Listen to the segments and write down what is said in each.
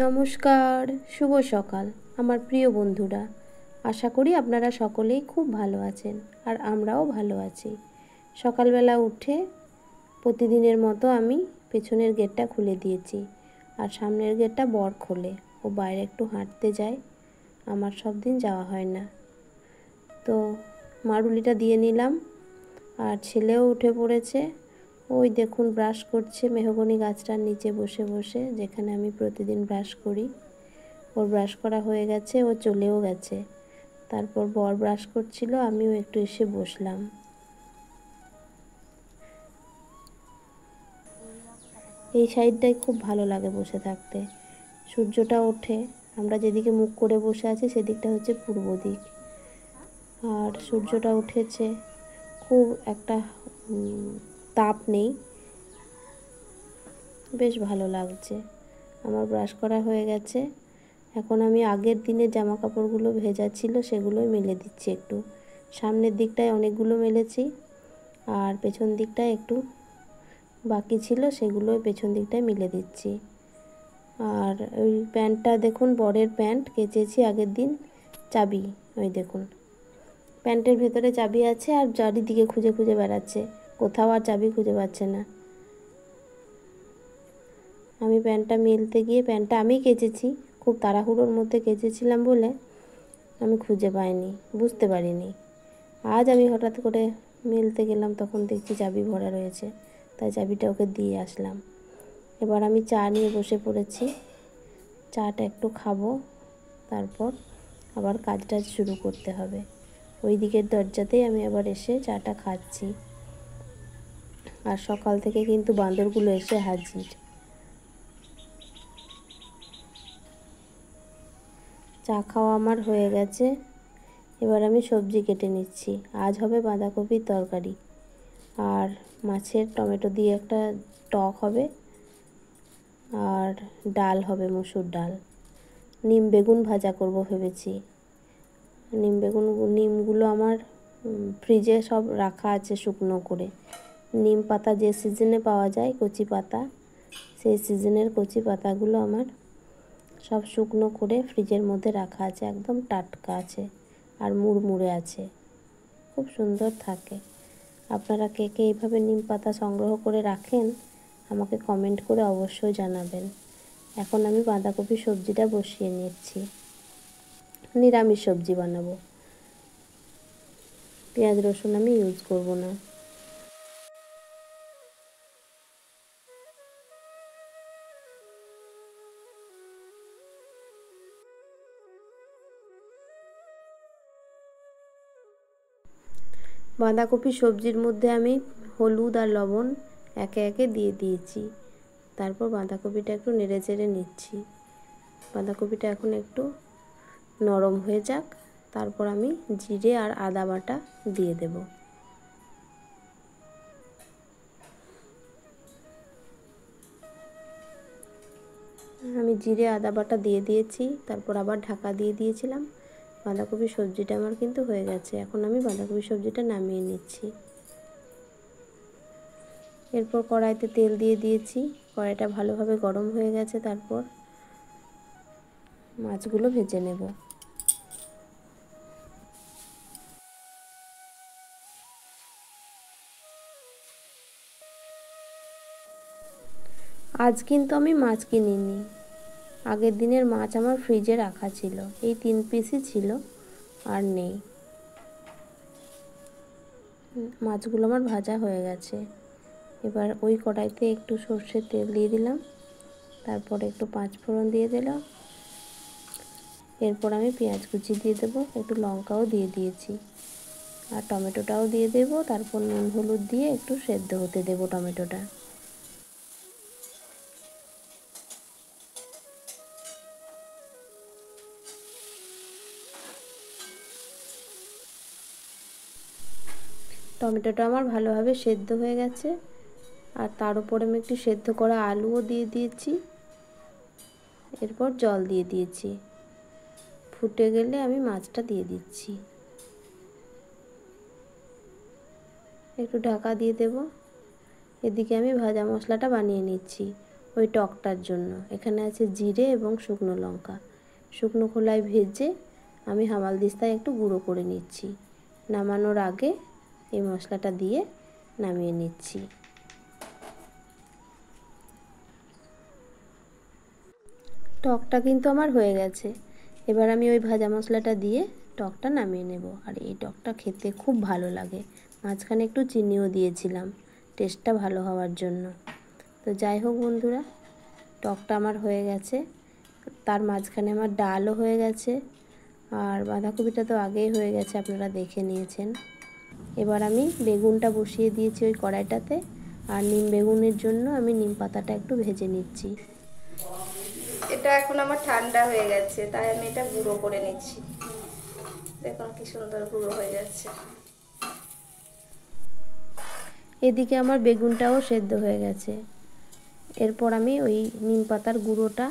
নমস্কার, শুভ সকাল আমার প্রিয় বন্ধুরা। আশা করি আপনারা সকলেই খুব ভালো আছেন আর আমরাও ভালো আছি। সকালবেলা উঠে প্রতিদিনের মতো আমি পেছনের গেটটা খুলে দিয়েছি আর সামনের গেটটা বর খোলে, ও বাইরে একটু হাঁটতে যায়, আমার সব দিন যাওয়া হয় না। তো মারুলিটা দিয়ে নিলাম আর ছেলেও উঠে পড়েছে। ওই দেখুন ব্রাশ করছে মেহগনি গাছটার নিচে বসে বসে, যেখানে আমি প্রতিদিন ব্রাশ করি। ওর ব্রাশ করা হয়ে গেছে, ও চলেও গেছে। তারপর বর ব্রাশ করছিল, আমিও একটু এসে বসলাম। এই সাইডটায় খুব ভালো লাগে বসে থাকতে। সূর্যটা ওঠে, আমরা যেদিকে মুখ করে বসে আছি সেদিকটা হচ্ছে পূর্ব দিক, আর সূর্যটা উঠেছে, খুব একটা তাপ নেই, বেশ ভালো লাগছে। আমার ব্রাশ করা হয়ে গেছে, এখন আমি আগের দিনের জামা কাপড়গুলো ভেজা ছিল সেগুলোই মেলে দিচ্ছি। একটু সামনের দিকটায় অনেকগুলো মেলেছি আর পেছন দিকটায় একটু বাকি ছিল, সেগুলো পেছন দিকটায় মেলে দিচ্ছি। আর ওই প্যান্টটা দেখুন, বরের প্যান্ট কেচেছি আগের দিন, চাবি ওই দেখুন প্যান্টের ভেতরে চাবি আছে আর চারিদিকে খুঁজে খুঁজে বেড়াচ্ছে, কোথাও আর চাবি খুঁজে পাচ্ছে না। আমি প্যান্টটা মেলতে গিয়ে, প্যান্টটা আমি কেচেছি, খুব তাড়াহুড়োর মধ্যে কেচেছিলাম বলে আমি খুঁজে পাইনি, বুঝতে পারিনি। আজ আমি হঠাৎ করে মেলতে গেলাম, তখন দেখছি চাবি ভরা রয়েছে, তাই চাবিটা ওকে দিয়ে আসলাম। এবার আমি চা নিয়ে বসে পড়েছি, চাটা একটু খাবো, তারপর আবার কাজটা শুরু করতে হবে। ওই দিকের দরজাতেই আমি আবার এসে চাটা খাচ্ছি। আর সকাল থেকে কিন্তু বাঁদরগুলো এসে হাজির। চা খাওয়া আমার হয়ে গেছে, এবার আমি সবজি কেটে নিচ্ছি। আজ হবে বাঁধাকপির তরকারি আর মাছের টমেটো দিয়ে একটা টক হবে, আর ডাল হবে, মসুর ডাল। নিম বেগুন ভাজা করব ভেবেছি। নিমগুলো আমার ফ্রিজে সব রাখা আছে শুকনো করে। নিম পাতা যে সিজনে পাওয়া যায়, কচি পাতা, সেই সিজনের কচি পাতাগুলো আমার সব শুকনো করে ফ্রিজের মধ্যে রাখা আছে, একদম টাটকা আছে আর মুড়মুড়ে আছে, খুব সুন্দর থাকে। আপনারা কে কে এইভাবে নিম পাতা সংগ্রহ করে রাখেন আমাকে কমেন্ট করে অবশ্যই জানাবেন। এখন আমি বাঁধাকপি সবজিটা বসিয়ে নিচ্ছি, নিরামিষ সবজি বানাবো, পেঁয়াজ রসুন আমি ইউজ করব না। বাঁধাকপি সবজির মধ্যে আমি হলুদ আর লবণ একে একে দিয়ে দিয়েছি। তারপর বাঁধাকপিটা একটু নেড়ে চেড়ে নিচ্ছি। বাঁধাকপিটা এখন একটু নরম হয়ে যাক, তারপর আমি জিরে আর আদা বাটা দিয়ে দেব। আমি জিরে আদা বাটা দিয়ে দিয়েছি, তারপর আবার ঢাকা দিয়ে দিয়েছিলাম। বাঁধাকপি সবজিটা আমার কিন্তু হয়ে গেছে, এখন আমি বাঁধাকপি সবজিটা নামিয়ে নিচ্ছি। এরপর কড়াইতে তেল দিয়ে দিয়েছি, কড়াইটা ভালোভাবে গরম হয়ে গেছে, তারপর মাছগুলো ভেজে নেব। আজ কিন্তু আমি মাছ কিনিনি, আগের দিনের মাছ আমার ফ্রিজে রাখা ছিল, এই 3 পিসই ছিল, আর নেই। মাছগুলো আমার ভাজা হয়ে গেছে। এবার ওই কড়াইতে একটু সর্ষের তেল দিয়ে দিলাম, তারপর একটু 5 ফোড়ন দিয়ে দিলাম, এরপর আমি পেঁয়াজ কুচি দিয়ে দেবো, একটু লঙ্কাও দিয়ে দিয়েছি আর টমেটোটাও দিয়ে দেব। তারপর নুন হলুদ দিয়ে একটু সেদ্ধ হতে দেব টমেটোটা। টমেটোটা আমার ভালোভাবে সেদ্ধ হয়ে গেছে, আর তার উপর আমি একটু সেদ্ধ করা আলুও দিয়ে দিয়েছি। এরপর জল দিয়ে দিয়েছি, ফুটে গেলে আমি মাছটা দিয়ে দিচ্ছি, একটু ঢাকা দিয়ে দেব। এদিকে আমি ভাজা মশলাটা বানিয়ে নিচ্ছি। ওই টকটার জন্য। এখানে আছে জিরে এবং শুকনো লঙ্কা, শুকনো খোলায় ভেজে আমি হামালদিস্তায় একটু গুঁড়ো করে নিচ্ছি। নামানোর আগে এই মশলাটা দিয়ে নামিয়ে নিচ্ছি। টকটা কিন্তু আমার হয়ে গেছে। এবার আমি ওই ভাজা মশলাটা দিয়ে টকটা নামিয়ে নেব। আর এই টকটা খেতে খুব ভালো লাগে। মাঝখানে একটু চিনিও দিয়েছিলাম টেস্টটা ভালো হওয়ার জন্য। তো যাই হোক বন্ধুরা, টকটা আমার হয়ে গেছে। তার মাঝখানে আমার ডালও হয়ে গেছে, আর বাঁধাকপিটা তো আগেই হয়ে গেছে, আপনারা দেখে নিয়েছেন। এবার আমি বেগুনটা বসিয়ে দিয়েছি ওই কড়াইটাতে। আর নিম বেগুনের জন্য আমি নিম পাতাটা একটু ভেজে নিচ্ছি। এটা এখন আমার ঠান্ডা হয়ে গেছে, তাই আমি এটা গুঁড়ো করে নিচ্ছি। দেখুন কি সুন্দর গুঁড়ো হয়ে যাচ্ছে। এদিকে আমার বেগুনটাও সেদ্ধ হয়ে গেছে। এরপর আমি ওই নিম পাতার গুঁড়োটা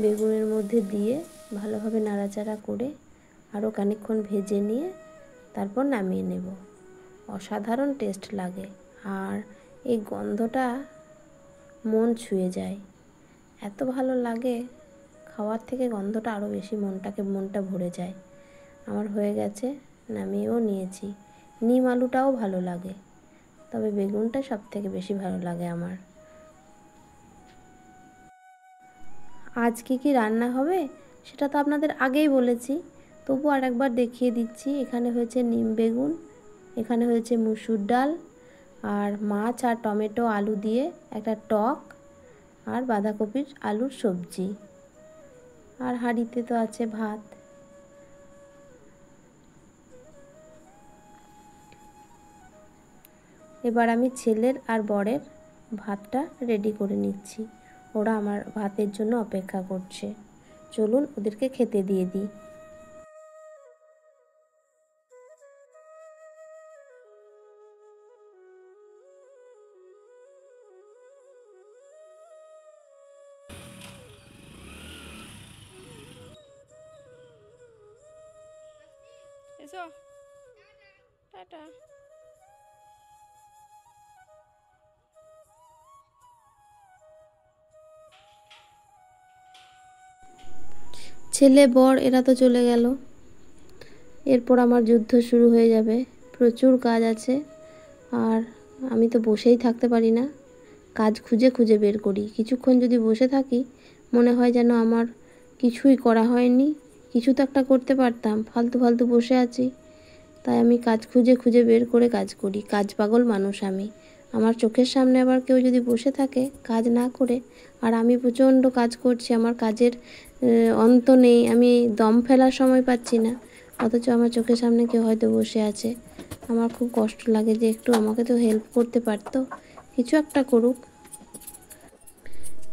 বেগুনের মধ্যে দিয়ে ভালোভাবে নাড়াচাড়া করে আরও খানিকক্ষণ ভেজে নিয়ে তারপর নামিয়ে নেব। অসাধারণ টেস্ট লাগে, আর এই গন্ধটা মন ছুঁয়ে যায়। এত ভালো লাগে, খাওয়ার থেকে গন্ধটা আরও বেশি মনটা ভরে যায়। আমার হয়ে গেছে, নামিয়েও নিয়েছি। নিম আলুটাও ভালো লাগে, তবে বেগুনটা সবথেকে বেশি ভালো লাগে আমার। আজ কি রান্না হবে সেটা তো আপনাদের আগেই বলেছি, তবু আর একবার দেখিয়ে দিচ্ছি। এখানে হয়েছে নিম বেগুন, এখানে হয়েছে মুসুর ডাল, আর মাছ আর টমেটো আলু দিয়ে একটা টক, আর বাঁধাকপির আলুর সবজি, আর হাঁড়িতে তো আছে ভাত। এবার আমি ছেলের আর বরের ভাতটা রেডি করে নিচ্ছি। ওরা আমার ভাতের জন্য অপেক্ষা করছে। চলুন ওদেরকে খেতে দিয়ে দিই। এসো, টাটা। ছেলে বর এরা তো চলে গেল। এরপর আমার যুদ্ধ শুরু হয়ে যাবে। প্রচুর কাজ আছে, আর আমি তো বসেই থাকতে পারি না, কাজ খুঁজে খুঁজে বের করি। কিছুক্ষণ যদি বসে থাকি মনে হয় যেন আমার কিছুই করা হয়নি, কিছু তো একটা করতে পারতাম, ফালতু ফালতু বসে আছি। তাই আমি কাজ খুঁজে খুঁজে বের করে কাজ করি। কাজ পাগল মানুষ আমি। আমার চোখের সামনে আবার কেউ যদি বসে থাকে কাজ না করে, আর আমি প্রচণ্ড কাজ করছি, আমার কাজের অন্ত নেই, আমি দম ফেলার সময় পাচ্ছি না, অথচ আমার চোখের সামনে কেউ হয়তো বসে আছে, আমার খুব কষ্ট লাগে যে একটু আমাকে তো হেল্প করতে পারতো, কিছু একটা করুক।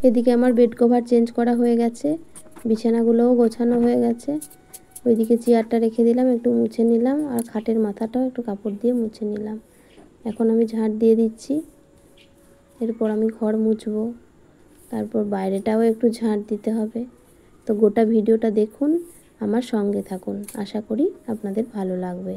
এদিকে আমার বেড কভার চেঞ্জ করা হয়ে গেছে, বিছানাগুলোও গোছানো হয়ে গেছে। ওইদিকে চেয়ারটা রেখে দিলাম, একটু মুছে নিলাম, আর খাটের মাথাটাও একটু কাপড় দিয়ে মুছে নিলাম। এখন আমি ঝাঁট দিয়ে দিচ্ছি। এরপর আমি ঘর মুছবো, তারপর বাইরেটাও একটু ঝাঁট দিতে হবে। তো গোটা ভিডিওটা দেখুন, আমার সঙ্গে থাকুন, আশা করি আপনাদের ভালো লাগবে।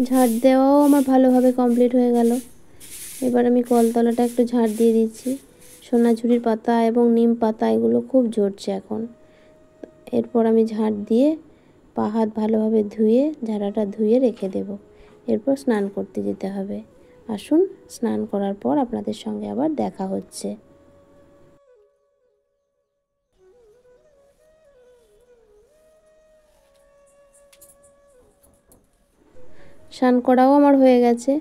ঝাড় দেওয়াও আমার ভালোভাবে কমপ্লিট হয়ে গেল। এবার আমি কলতলাটা একটু ঝাড় দিয়ে দিচ্ছি। সোনাঝুরির পাতা এবং নিম পাতা এগুলো খুব ঝরছে এখন। এরপর আমি ঝাড় দিয়ে পা হাত ভালোভাবে ধুয়ে ঝাড়াটা ধুয়ে রেখে দেব। এরপর স্নান করতে যেতে হবে। আসুন, স্নান করার পর আপনাদের সঙ্গে আবার দেখা হচ্ছে। স্নান করাও আমার হয়ে গেছে।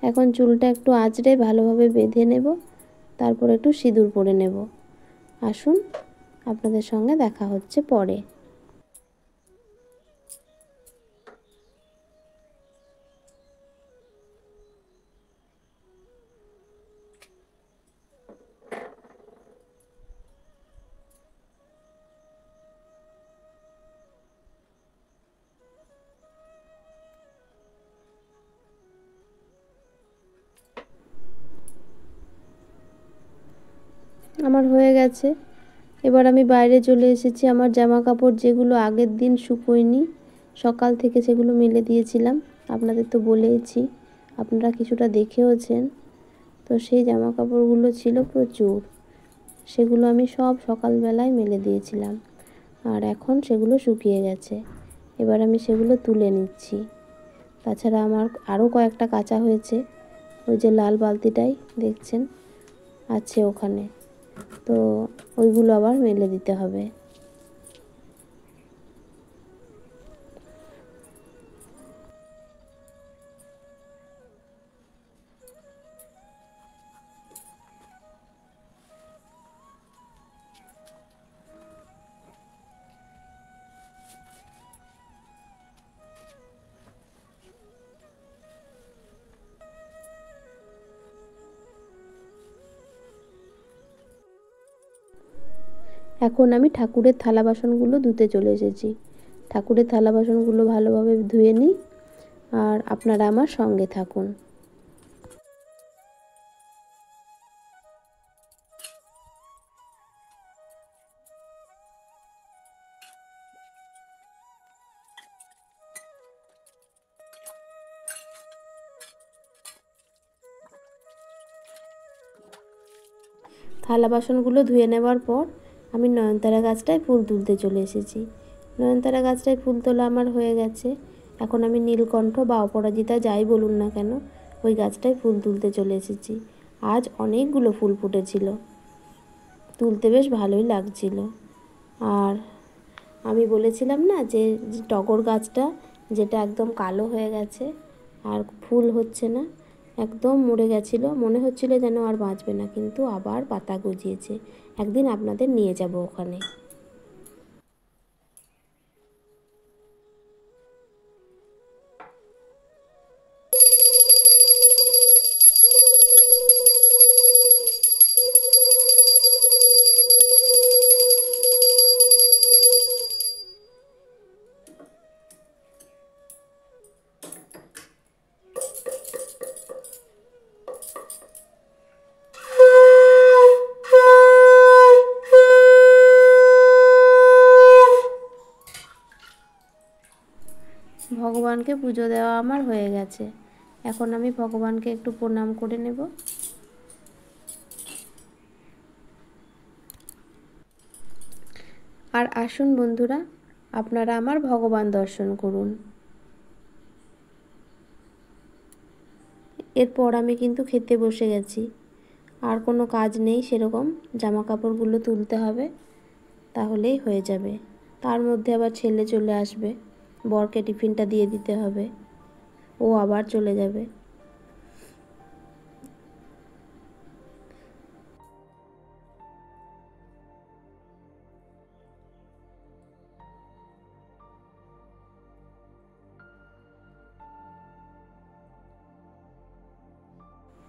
এখন চুলটা একটু আঁচড়ে ভালোভাবে বেঁধে নেব, তারপর একটু সিঁদুর পরে নেব। আসুন, আপনাদের সঙ্গে দেখা হচ্ছে পরে। আমার হয়ে গেছে। এবার আমি বাইরে চলে এসেছি। আমার জামা কাপড় যেগুলো আগের দিন শুকোয়নি, সকাল থেকে সেগুলো মেলে দিয়েছিলাম। আপনাদের তো বলেইছি, আপনারা কিছুটা দেখেওছেন। তো সেই জামা কাপড়গুলো ছিল প্রচুর, সেগুলো আমি সব সকালবেলায় মেলে দিয়েছিলাম। আর এখন সেগুলো শুকিয়ে গেছে। এবার আমি সেগুলো তুলে নিচ্ছি। তাছাড়া আমার আরও কয়েকটা কাচা হয়েছে। ওই যে লাল বালতিটাই দেখছেন আছে ওখানে, তো ওইগুলো আবার মেলে দিতে হবে। এখন আমি ঠাকুরের থালা বাসনগুলো ধুতে চলে এসেছি। ঠাকুরের থালা বাসনগুলো ভালোভাবে ধুয়ে নিই, আর আপনারা আমার সঙ্গে থাকুন। থালা বাসনগুলো ধুয়ে নেওয়ার পর আমি নয়নতারা গাছটায় ফুল তুলতে চলে এসেছি। নয়নতারা গাছটায় ফুল তোলা আমার হয়ে গেছে। এখন আমি নীলকণ্ঠ বা অপরাজিতা যাই বলুন না কেন, ওই গাছটায় ফুল তুলতে চলে এসেছি। আজ অনেকগুলো ফুল ফুটেছিল, তুলতে বেশ ভালোই লাগছিল। আর আমি বলেছিলাম না যে টগর গাছটা যেটা একদম কালো হয়ে গেছে আর ফুল হচ্ছে না, একদম মরে গেছিলো, মনে হচ্ছিল যেন আর বাঁচবে না, কিন্তু আবার পাতা গজিয়েছে। একদিন আপনাদের নিয়ে যাব ওখানে। ভগবানকে পুজো দেওয়া আমার হয়ে গেছে। এখন আমি ভগবানকে একটু প্রণাম করে নেব। আর আসুন বন্ধুরা, আপনারা আমার ভগবান দর্শন করুন। এরপর আমি কিন্তু খেতে বসে গেছি। আর কোনো কাজ নেই সেরকম, জামা কাপড়গুলো তুলতে হবে, তাহলেই হয়ে যাবে। তার মধ্যে আবার ছেলে চলে আসবে, বরকে টিফিনটা দিয়ে দিতে হবে, ও আবার চলে যাবে।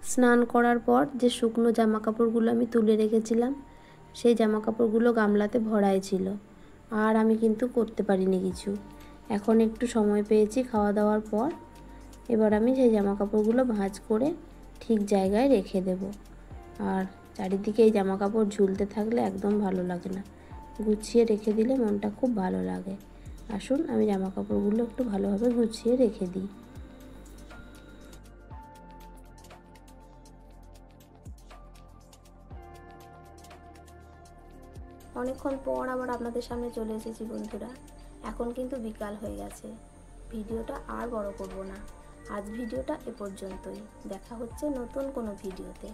স্নান করার পর যে শুকনো জামা কাপড়গুলো আমি তুলে রেখেছিলাম, সেই জামা কাপড়গুলো গামলাতে ভরাই ছিল, আর আমি কিন্তু করতে পারিনি কিছু। এখন একটু সময় পেয়েছি খাওয়া দাওয়ার পর। এবার আমি সেই জামা কাপড়গুলো ভাঁজ করে ঠিক জায়গায় রেখে দেব। আর চারিদিকে এই জামা কাপড় ঝুলতে থাকলে একদম ভালো লাগে না, গুছিয়ে রেখে দিলে মনটা খুব ভালো লাগে। আসুন, আমি জামা কাপড়গুলো একটু ভালোভাবে গুছিয়ে রেখে দিই। অনেকক্ষণ পর আবার আপনাদের সামনে চলে এসেছি বন্ধুরা। এখন কিন্তু বিকাল হয়ে গেছে। ভিডিওটা আর বড় করব না, আজ ভিডিওটা এ পর্যন্তই। দেখা হচ্ছে নতুন কোনো ভিডিওতে।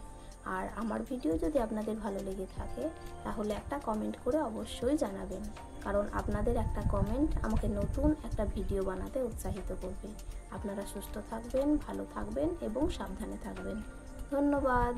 আর আমার ভিডিও যদি আপনাদের ভালো লেগে থাকে তাহলে একটা কমেন্ট করে অবশ্যই জানাবেন, কারণ আপনাদের একটা কমেন্ট আমাকে নতুন একটা ভিডিও বানাতে উৎসাহিত করবে। আপনারা সুস্থ থাকবেন, ভালো থাকবেন এবং সাবধানে থাকবেন। ধন্যবাদ।